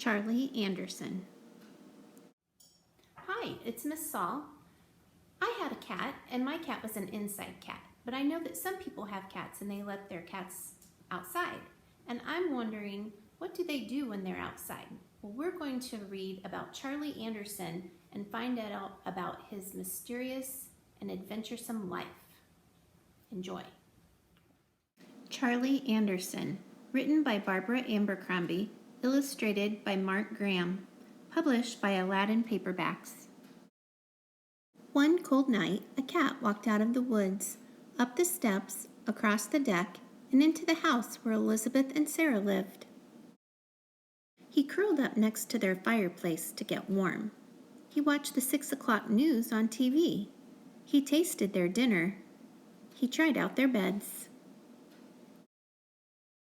Charlie Anderson. Hi, it's Miss Saul. I had a cat, and my cat was an inside cat, but I know that some people have cats and they let their cats outside. And I'm wondering, what do they do when they're outside? Well, we're going to read about Charlie Anderson and find out about his mysterious and adventuresome life. Enjoy. Charlie Anderson, written by Barbara Abercrombie, illustrated by Mark Graham, published by Aladdin Paperbacks. One cold night, a cat walked out of the woods, up the steps, across the deck, and into the house where Elizabeth and Sarah lived. He curled up next to their fireplace to get warm. He watched the 6 o'clock news on TV. He tasted their dinner. He tried out their beds.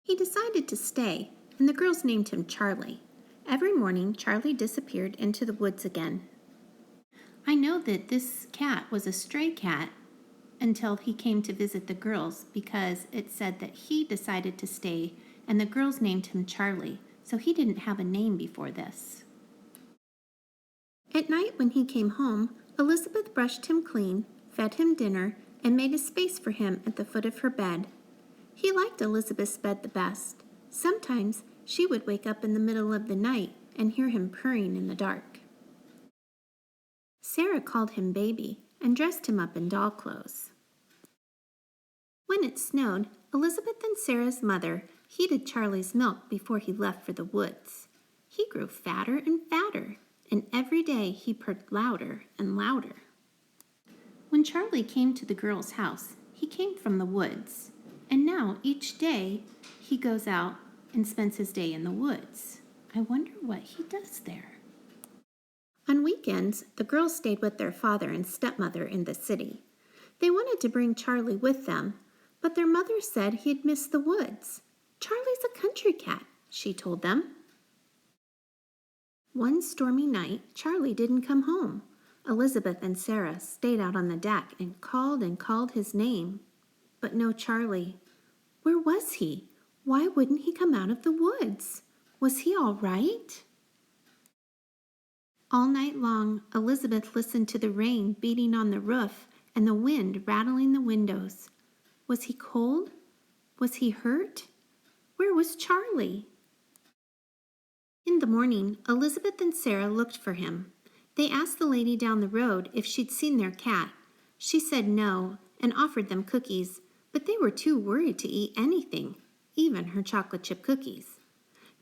He decided to stay, and the girls named him Charlie. Every morning, Charlie disappeared into the woods again. I know that this cat was a stray cat until he came to visit the girls because it said that he decided to stay and the girls named him Charlie, so he didn't have a name before this. At night when he came home, Elizabeth brushed him clean, fed him dinner, and made a space for him at the foot of her bed. He liked Elizabeth's bed the best. Sometimes she would wake up in the middle of the night and hear him purring in the dark. Sarah called him baby and dressed him up in doll clothes. When it snowed, Elizabeth and Sarah's mother heated Charlie's milk before he left for the woods. He grew fatter and fatter, and every day he purred louder and louder. When Charlie came to the girls' house, he came from the woods, and now each day he goes out and spends his day in the woods. I wonder what he does there. On weekends, the girls stayed with their father and stepmother in the city. They wanted to bring Charlie with them, but their mother said he'd miss the woods. Charlie's a country cat, she told them. One stormy night, Charlie didn't come home. Elizabeth and Sarah stayed out on the deck and called his name. But no Charlie. Where was he? Why wouldn't he come out of the woods? Was he all right? All night long, Elizabeth listened to the rain beating on the roof and the wind rattling the windows. Was he cold? Was he hurt? Where was Charlie? In the morning, Elizabeth and Sarah looked for him. They asked the lady down the road if she'd seen their cat. She said no and offered them cookies, but they were too worried to eat anything, even her chocolate chip cookies.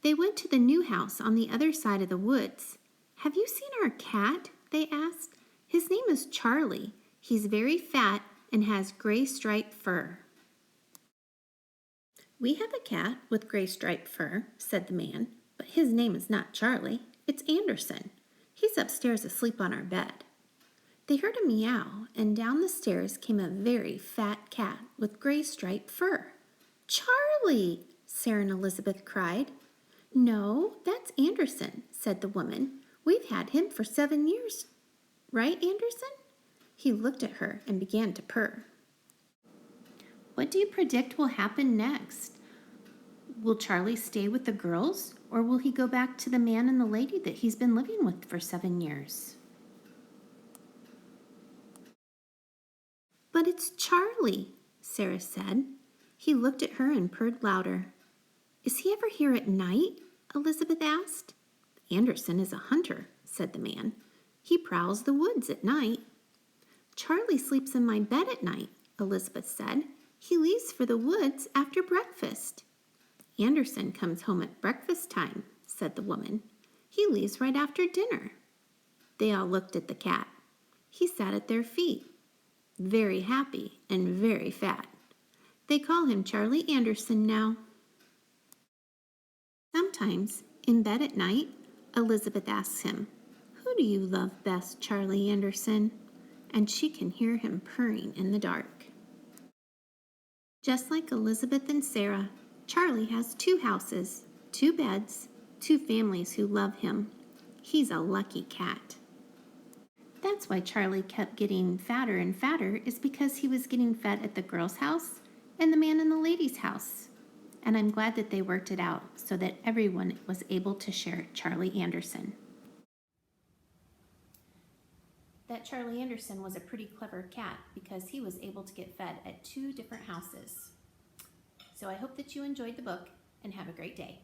They went to the new house on the other side of the woods. Have you seen our cat? They asked. His name is Charlie. He's very fat and has gray striped fur. We have a cat with gray striped fur, said the man, but his name is not Charlie. It's Anderson. He's upstairs asleep on our bed. They heard a meow, and down the stairs came a very fat cat with gray striped fur. Charlie! Sarah and Elizabeth cried. No, that's Anderson, said the woman. We've had him for 7 years. Right, Anderson? He looked at her and began to purr. What do you predict will happen next? Will Charlie stay with the girls, or will he go back to the man and the lady that he's been living with for 7 years? But it's Charlie, Sarah said. He looked at her and purred louder. Is he ever here at night? Elizabeth asked. Anderson is a hunter, said the man. He prowls the woods at night. Charlie sleeps in my bed at night, Elizabeth said. He leaves for the woods after breakfast. Anderson comes home at breakfast time, said the woman. He leaves right after dinner. They all looked at the cat. He sat at their feet, very happy and very fat. They call him Charlie Anderson now. Sometimes, in bed at night, Elizabeth asks him, Who do you love best, Charlie Anderson? And she can hear him purring in the dark. Just like Elizabeth and Sarah, Charlie has 2 houses, 2 beds, 2 families who love him. He's a lucky cat. That's why Charlie kept getting fatter and fatter, is because he was getting fed at the girls' house and the man and the lady's house. and I'm glad that they worked it out so that everyone was able to share Charlie Anderson. That Charlie Anderson was a pretty clever cat because he was able to get fed at 2 different houses. So I hope that you enjoyed the book and have a great day.